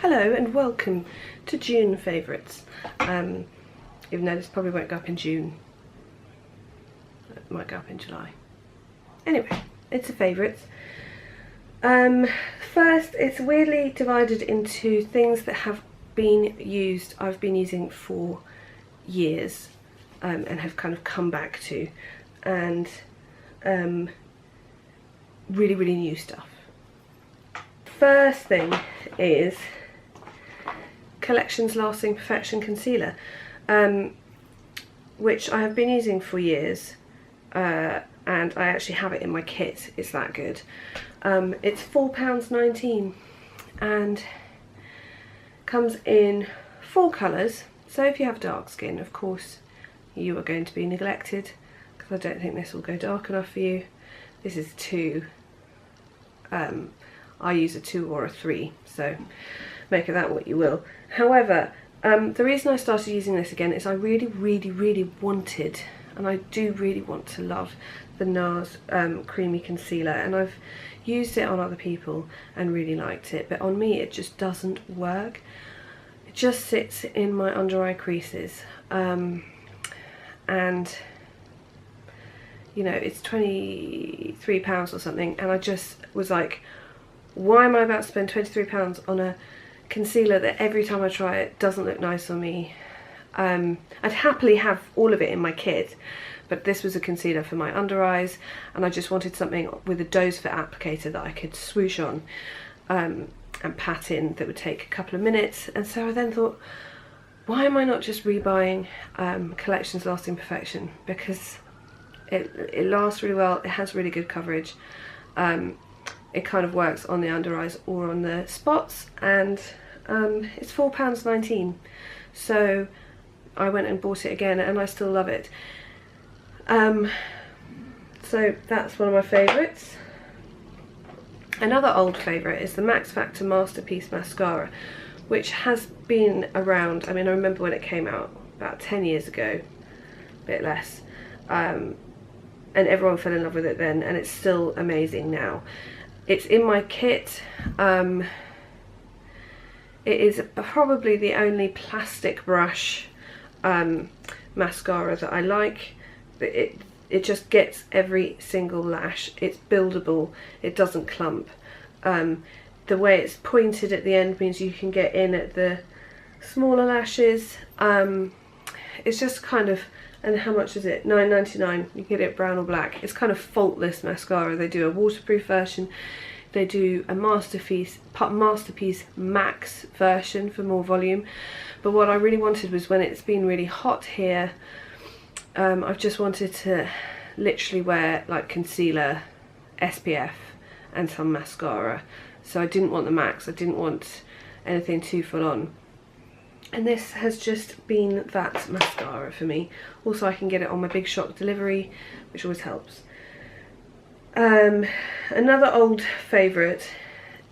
Hello and welcome to June favourites. Even though this probably won't go up in June, it might go up in July. Anyway, it's a favourites. First, it's weirdly divided into things that have been used, I've been using for years, and have kind of come back to, and really new stuff. First thing is Collections Lasting Perfection Concealer, which I have been using for years, and I actually have it in my kit. It's that good. It's £4.19 and comes in 4 colours. So if you have dark skin, of course you are going to be neglected, because I don't think this will go dark enough for you. This is 2. I use a 2 or a 3, so make of that what you will. However, the reason I started using this again is I really wanted, and I do really want to love, the NARS creamy concealer, and I've used it on other people and really liked it, but on me it just doesn't work. It just sits in my under eye creases, and you know, it's £23 or something, and I just was like, why am I about to spend £23 on a concealer that every time I try it doesn't look nice on me? I'd happily have all of it in my kit, but this was a concealer for my under eyes, and I just wanted something with a doe foot applicator that I could swoosh on and pat in that would take a couple of minutes. And so I then thought, why am I not just rebuying Collections Lasting Perfection, because it lasts really well, it has really good coverage, it kind of works on the under eyes or on the spots, and it's £4.19, so I went and bought it again and I still love it. So that's one of my favourites. Another old favourite is the Max Factor Masterpiece Mascara, which has been around, I mean, I remember when it came out about 10 years ago, a bit less, and everyone fell in love with it then, and it's still amazing now. It's in my kit. It is probably the only plastic brush mascara that I like. It just gets every single lash. It's buildable, it doesn't clump. The way it's pointed at the end means you can get in at the smaller lashes. It's just kind of, and how much is it? £9.99. You get it brown or black. It's kind of faultless mascara. They do a waterproof version. They do a Masterpiece Max version for more volume. But what I really wanted was, when it's been really hot here, I've just wanted to literally wear like concealer, SPF and some mascara. So I didn't want the Max. I didn't want anything too full on. And this has just been that mascara for me. Also, I can get it on my Big Shot delivery, which always helps. Another old favourite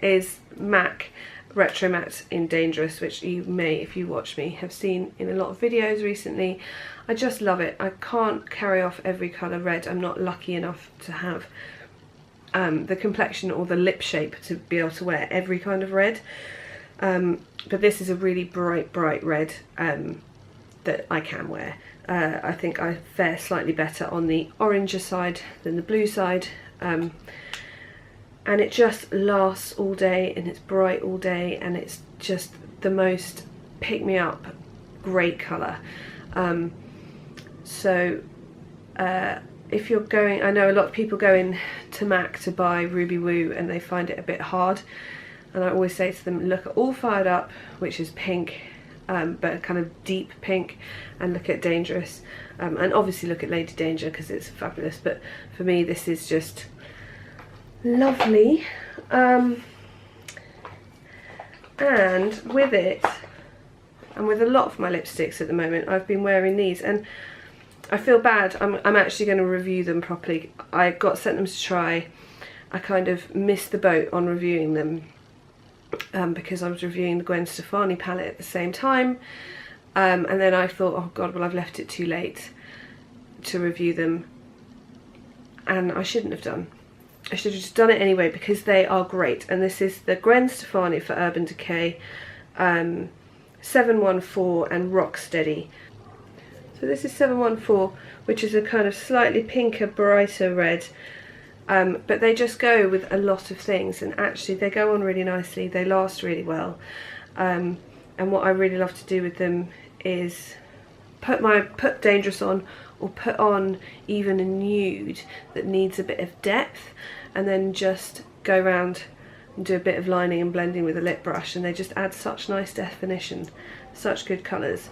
is MAC Retro Matte in Dangerous, which you may, if you watch me, have seen in a lot of videos recently. I just love it. I can't carry off every colour red. I'm not lucky enough to have the complexion or the lip shape to be able to wear every kind of red. But this is a really bright red that I can wear. I think I fare slightly better on the oranger side than the blue side, and it just lasts all day, and it's bright all day, and it's just the most pick-me-up great colour. So if you're going, I know a lot of people go in to MAC to buy Ruby Woo and they find it a bit hard. And I always say to them, look at All Fired Up, which is pink, but kind of deep pink, and look at Dangerous, and obviously look at Lady Danger because it's fabulous. But for me, this is just lovely. And with it, and with a lot of my lipsticks at the moment, I've been wearing these, and I feel bad. I'm actually going to review them properly. I got sent them to try. I kind of missed the boat on reviewing them, because I was reviewing the Gwen Stefani palette at the same time, and then I thought, oh god, well, I've left it too late to review them, and I shouldn't have done. I should have just done it anyway, because they are great. And this is the Gwen Stefani for Urban Decay 714 and Rocksteady. So this is 714, which is a kind of slightly pinker, brighter red, but they just go with a lot of things, and actually they go on really nicely, they last really well, and what I really love to do with them is put Dangerous on, or put on even a nude that needs a bit of depth, and then just go around and do a bit of lining and blending with a lip brush, and they just add such nice definition, such good colours.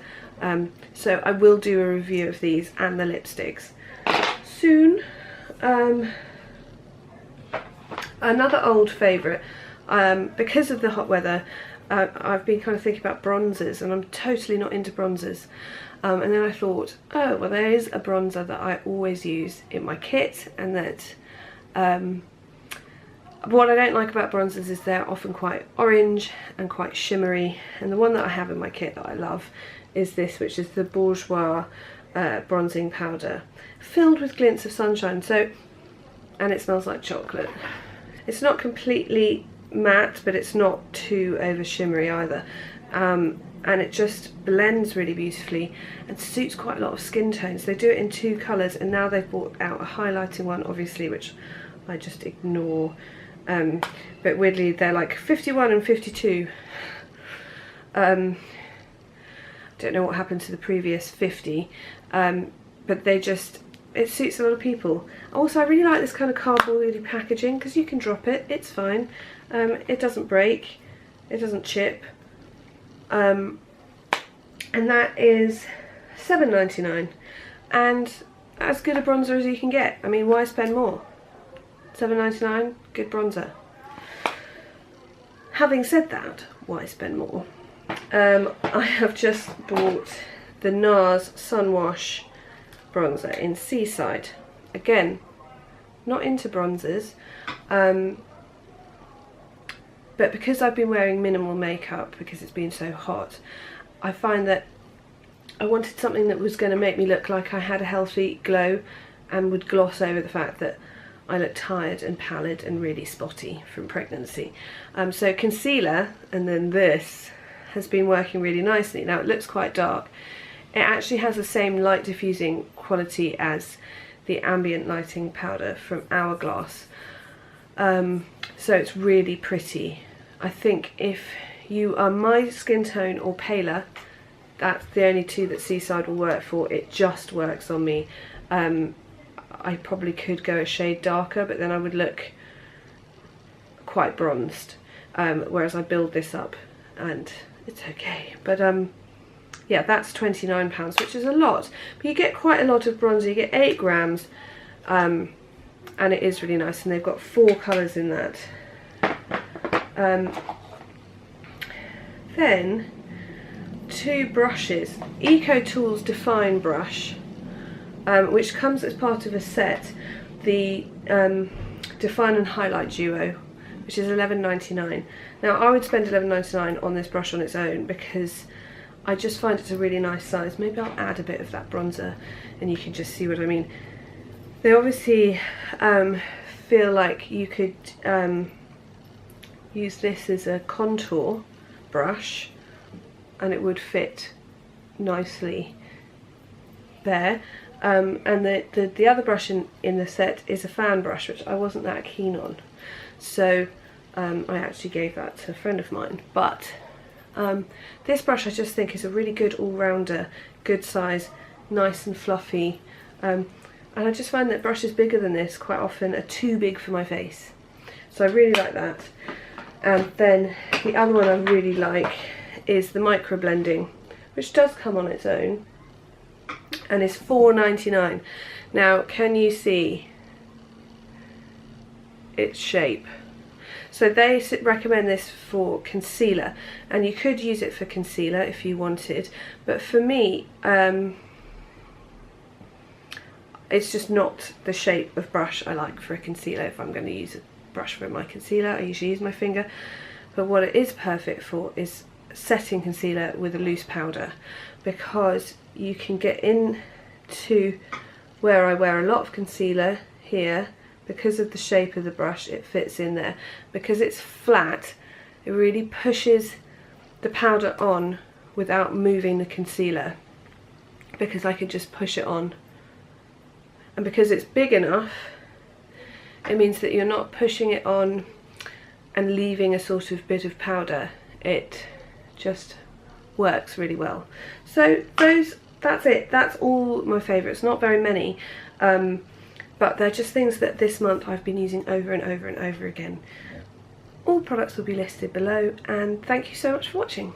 So I will do a review of these and the lipsticks soon. Another old favourite, because of the hot weather, I've been kind of thinking about bronzers, and I'm totally not into bronzers. And then I thought, oh well, there is a bronzer that I always use in my kit, and that what I don't like about bronzers is they're often quite orange and quite shimmery, and the one that I have in my kit that I love is this, which is the Bourjois bronzing powder, filled with glints of sunshine. So, and it smells like chocolate. It's not completely matte, but it's not too over shimmery either, and it just blends really beautifully and suits quite a lot of skin tones. They do it in 2 colours, and now they've brought out a highlighting one, obviously, which I just ignore, but weirdly they're like 51 and 52. Don't know what happened to the previous 50, but they just, it suits a lot of people. Also, I really like this kind of cardboardy packaging, because you can drop it, it's fine. It doesn't break, it doesn't chip, and that is $7.99, and as good a bronzer as you can get. I mean, why spend more? $7.99, good bronzer. Having said that, why spend more? I have just bought the NARS Sunwash bronzer in Seaside. Again, not into bronzers, but because I've been wearing minimal makeup because it's been so hot, I find that I wanted something that was going to make me look like I had a healthy glow and would gloss over the fact that I look tired and pallid and really spotty from pregnancy. So concealer, and then this, has been working really nicely. Now it looks quite dark. It actually has the same light diffusing quality as the ambient lighting powder from Hourglass. So it's really pretty. I think if you are my skin tone or paler, that's the only 2 that Seaside will work for. It just works on me. I probably could go a shade darker, but then I would look quite bronzed, whereas I build this up and it's okay. But yeah, that's £29, which is a lot, but you get quite a lot of bronzer. You get 8 grams, and it is really nice, and they've got 4 colours in that. Then 2 brushes. Eco Tools Define brush, which comes as part of a set, the Define and Highlight Duo, which is $11.99. Now I would spend $11.99 on this brush on its own, because I just find it's a really nice size. Maybe I'll add a bit of that bronzer and you can just see what I mean. They obviously feel like you could use this as a contour brush and it would fit nicely there. And the other brush in the set is a fan brush, which I wasn't that keen on, so I actually gave that to a friend of mine. But this brush I just think is a really good all-rounder, good size, nice and fluffy, and I just find that brushes bigger than this quite often are too big for my face, so I really like that. And then the other one I really like is the Microblending, which does come on its own and is $4.99. Now can you see its shape? So they recommend this for concealer, and you could use it for concealer if you wanted, but for me it's just not the shape of brush I like for a concealer. If I'm going to use a brush for my concealer, I usually use my finger, but what it is perfect for is setting concealer with a loose powder, because you can get into where I wear a lot of concealer here. Because of the shape of the brush, it fits in there. Because it's flat, it really pushes the powder on without moving the concealer, because I can just push it on. And because it's big enough, it means that you're not pushing it on and leaving a sort of bit of powder. It just works really well. So that's it. That's all my favourites. Not very many, but they're just things that this month I've been using over and over and over again. All products will be listed below, and thank you so much for watching.